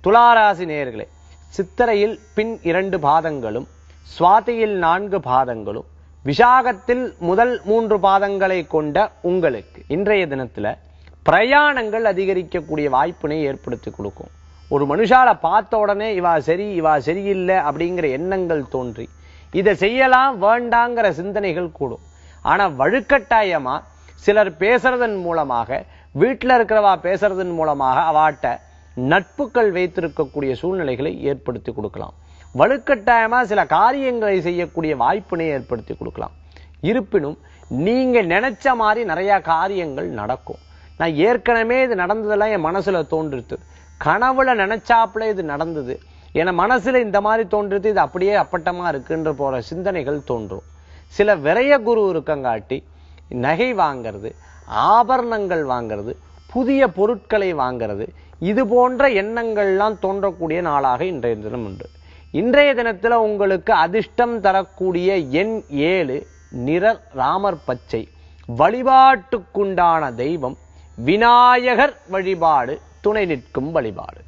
துளாராசி நேயர்களே, சித்திரையில் பின் 2 பாதங்களும், சுவாதியில் 4 பாதங்களும், விசாகத்தில் முதல் 3 பாதங்களை கொண்ட உங்களுக்கு இன்றைய தினத்துல பிரயாணங்கள் அதிகரிக்கக்கூடிய வாய்ப்பினை ஏற்படுத்தி கொடுக்கும். ஒரு மனுஷால பார்த்த உடனே இவா சரி இவா சரியில்லை அப்படிங்கிற எண்ணங்கள் தோன்றி இதை செய்யலாம் வேண்டாங்கிற சிந்தனைகள் கூடும். ஆனா வழுக்கட்டாயமா சிலர் பேசுறதன் மூலமாக, வீட்டில் இருக்கிறவா பேசுறதன் மூலமாக அவாட்ட நட்புகள் வைத்திருக்கக்கூடிய சூழ்நிலைகளை ஏற்படுத்தி கொடுக்கலாம். வலுக்கட்டாயமா சில காரியங்களை செய்யக்கூடிய வாய்ப்பினை ஏற்படுத்தி கொடுக்கலாம். இருப்பினும் நீங்க நினைச்ச மாதிரி நிறைய காரியங்கள் நடக்கும். நான் ஏற்கனவே இது நடந்ததெல்லாம் என் மனசுல தோன்றுது, கனவுல நினைச்சாப்புல இது நடந்தது, என மனசுல இந்த மாதிரி தோன்றுது, இது அப்படியே அப்பட்டமா இருக்குன்ற போற சிந்தனைகள் தோன்றும். சில விரய குரு இருக்கங்காட்டி நகை வாங்கிறது, ஆபரணங்கள் வாங்கிறது, புதிய பொருட்களை வாங்கிறது, இது போன்ற எண்ணங்கள்லாம் தோன்றக்கூடிய நாளாக இன்றைய தினம் உண்டு. இன்றைய தினத்துல உங்களுக்கு அதிர்ஷ்டம் தரக்கூடிய எண் 7, நிற ராமர் பச்சை. வழிபாட்டுக்குண்டான தெய்வம் விநாயகர் வழிபாடு, துணை நிற்கும் வழிபாடு.